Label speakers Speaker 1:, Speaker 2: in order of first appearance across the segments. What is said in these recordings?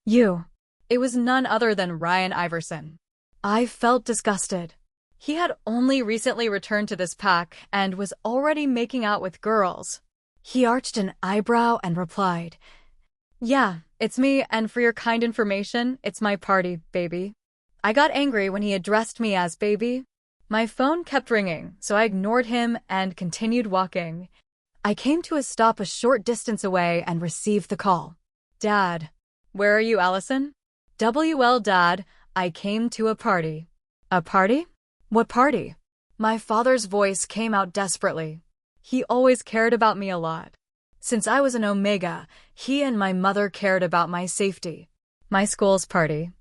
Speaker 1: You. It was none other than Ryan Iversen. I felt disgusted. He had only recently returned to this pack and was already making out with girls. He arched an eyebrow and replied, "Yeah, it's me, and for your kind information, it's my party, baby." I got angry when he addressed me as baby. My phone kept ringing, so I ignored him and continued walking. I came to a stop a short distance away and received the call. "Dad." "Where are you, Allison?" "WL, Dad, I came to a party." "A party? What party?" My father's voice came out desperately. He always cared about me a lot. Since I was an Omega, he and my mother cared about my safety. "My school's party.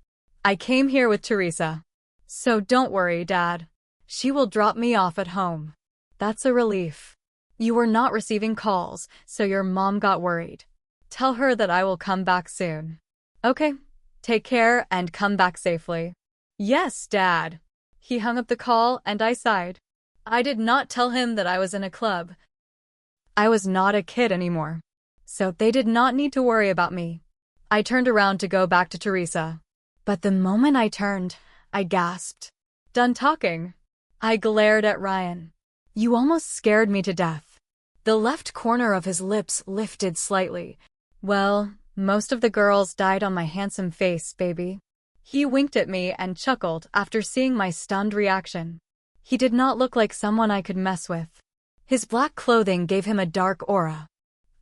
Speaker 1: I came here with Teresa. So don't worry, Dad. She will drop me off at home." "That's a relief. You were not receiving calls, so your mom got worried. Tell her that I will come back soon." "Okay. Take care and come back safely." "Yes, Dad." He hung up the call and I sighed. I did not tell him that I was in a club. I was not a kid anymore, so they did not need to worry about me. I turned around to go back to Teresa. But the moment I turned, I gasped. "Done talking?" I glared at Ryan. "You almost scared me to death." The left corner of his lips lifted slightly. "Well, most of the girls died on my handsome face, baby." He winked at me and chuckled after seeing my stunned reaction. He did not look like someone I could mess with. His black clothing gave him a dark aura.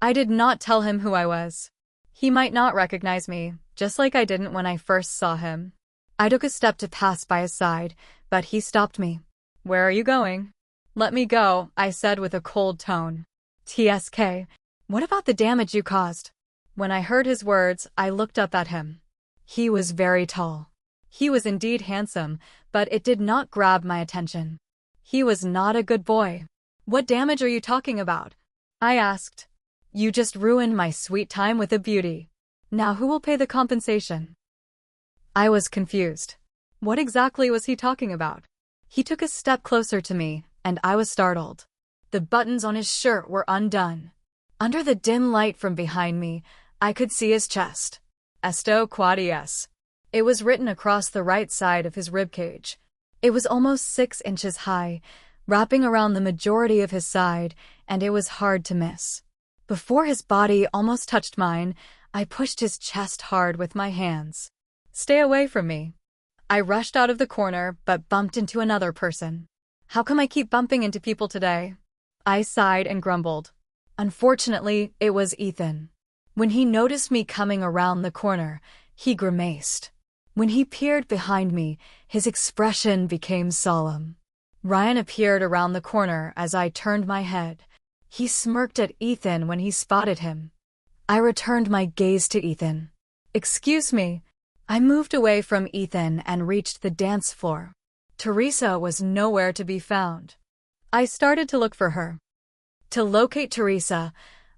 Speaker 1: I did not tell him who I was. He might not recognize me, just like I didn't when I first saw him. I took a step to pass by his side, but he stopped me. "Where are you going?" "Let me go," I said with a cold tone. "TSK, what about the damage you caused?" When I heard his words, I looked up at him. He was very tall. He was indeed handsome, but it did not grab my attention. He was not a good boy. "What damage are you talking about?" I asked. "You just ruined my sweet time with a beauty. Now who will pay the compensation?" I was confused. What exactly was he talking about? He took a step closer to me, and I was startled. The buttons on his shirt were undone. Under the dim light from behind me, I could see his chest. Esto Quadies. It was written across the right side of his ribcage. It was almost 6 inches high, wrapping around the majority of his side, and it was hard to miss. Before his body almost touched mine, I pushed his chest hard with my hands. "Stay away from me." I rushed out of the corner, but bumped into another person. How come I keep bumping into people today? I sighed and grumbled. Unfortunately, it was Ethan. When he noticed me coming around the corner, he grimaced. When he peered behind me, his expression became solemn. Ryan appeared around the corner as I turned my head. He smirked at Ethan when he spotted him. I returned my gaze to Ethan. "Excuse me." I moved away from Ethan and reached the dance floor. Teresa was nowhere to be found. I started to look for her. To locate Teresa,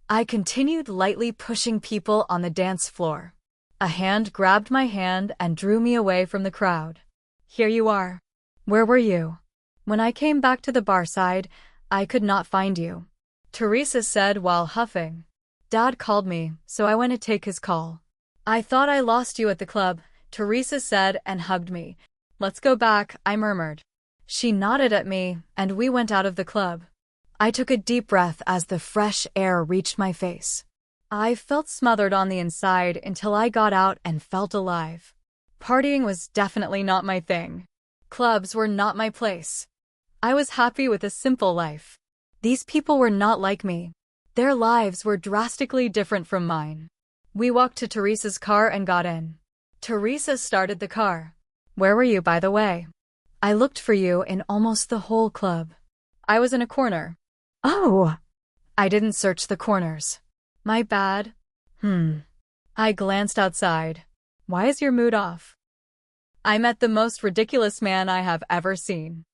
Speaker 1: I continued lightly pushing people on the dance floor. A hand grabbed my hand and drew me away from the crowd. "Here you are." "Where were you?" "When I came back to the bar side, I could not find you," Teresa said while huffing. "Dad called me, so I went to take his call." "I thought I lost you at the club," Teresa said and hugged me. "Let's go back," I murmured. She nodded at me, and we went out of the club. I took a deep breath as the fresh air reached my face. I felt smothered on the inside until I got out and felt alive. Partying was definitely not my thing. Clubs were not my place. I was happy with a simple life. These people were not like me. Their lives were drastically different from mine. We walked to Teresa's car and got in. Teresa started the car. "Where were you, by the way?" "I looked for you in almost the whole club." "I was in a corner." "Oh." "I didn't search the corners." "My bad." I glanced outside. "Why is your mood off?" "I met the most ridiculous man I have ever seen."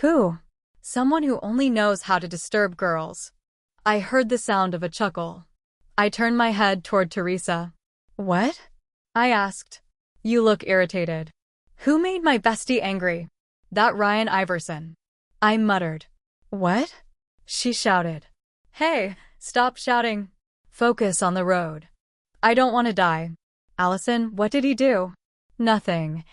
Speaker 1: "Who?" "Someone who only knows how to disturb girls." I heard the sound of a chuckle. I turned my head toward Teresa. "What?" I asked. "You look irritated." "Who made my bestie angry?" "That Ryan Iversen." I muttered. "What?" She shouted. "Hey, stop shouting. Focus on the road." "I don't want to die." Allison, what did he do? Nothing.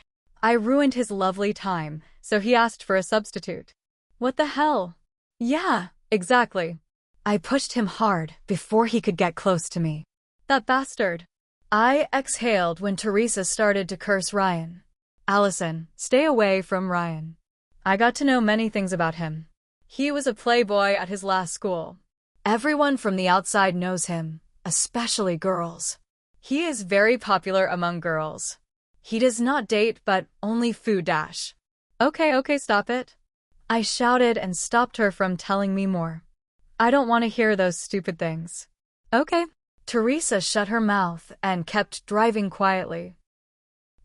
Speaker 1: I ruined his lovely time, so he asked for a substitute. What the hell? Yeah, exactly. I pushed him hard before he could get close to me. That bastard. I exhaled when Teresa started to curse Ryan. Allison, stay away from Ryan. I got to know many things about him. He was a playboy at his last school. Everyone from the outside knows him, especially girls. He is very popular among girls. He does not date, but only food dash. Okay, stop it. I shouted and stopped her from telling me more. I don't want to hear those stupid things. Okay. Teresa shut her mouth and kept driving quietly.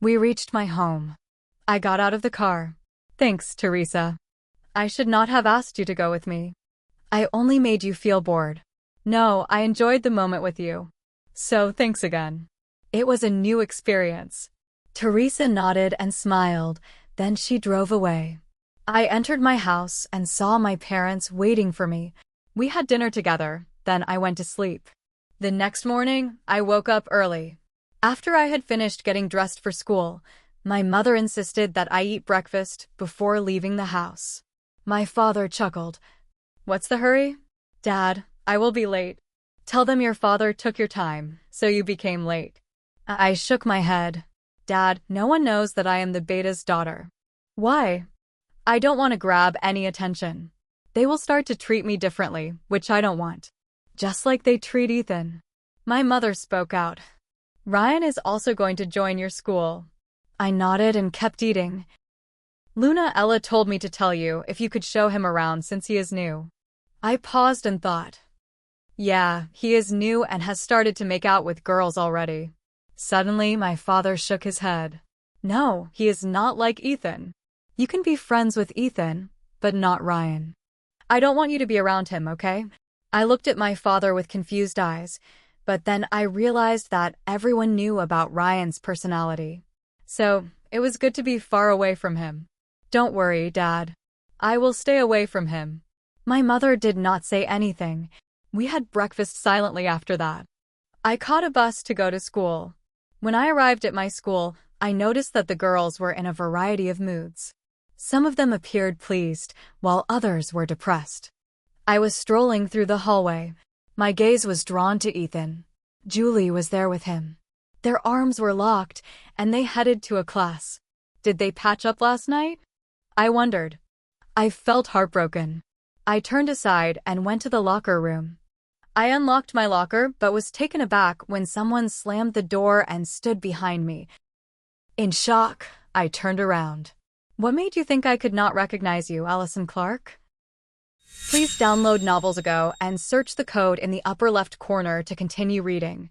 Speaker 1: We reached my home. I got out of the car. Thanks, Teresa. I should not have asked you to go with me. I only made you feel bored. No, I enjoyed the moment with you. So thanks again. It was a new experience. Teresa nodded and smiled, then she drove away. I entered my house and saw my parents waiting for me. We had dinner together, then I went to sleep. The next morning, I woke up early. After I had finished getting dressed for school, my mother insisted that I eat breakfast before leaving the house. My father chuckled. What's the hurry? Dad, I will be late. Tell them your father took your time, so you became late. I shook my head. Dad, no one knows that I am the beta's daughter. Why? I don't want to grab any attention. They will start to treat me differently, which I don't want. Just like they treat Ethan. My mother spoke out. Ryan is also going to join your school. I nodded and kept eating. Luna Ella told me to tell you if you could show him around since he is new. I paused and thought. Yeah, he is new and has started to make out with girls already. Suddenly, my father shook his head. No, he is not like Ethan. You can be friends with Ethan, but not Ryan. I don't want you to be around him, okay? I looked at my father with confused eyes, but then I realized that everyone knew about Ryan's personality. So, it was good to be far away from him. Don't worry, Dad. I will stay away from him. My mother did not say anything. We had breakfast silently after that. I caught a bus to go to school. When I arrived at my school, I noticed that the girls were in a variety of moods. Some of them appeared pleased, while others were depressed. I was strolling through the hallway. My gaze was drawn to Ethan. Julie was there with him. Their arms were locked, and they headed to a class. Did they patch up last night? I wondered. I felt heartbroken. I turned aside and went to the locker room. I unlocked my locker but was taken aback when someone slammed the door and stood behind me. In shock, I turned around. What made you think I could not recognize you, Allison Clark? Please download Novels Ago and search the code in the upper left corner to continue reading.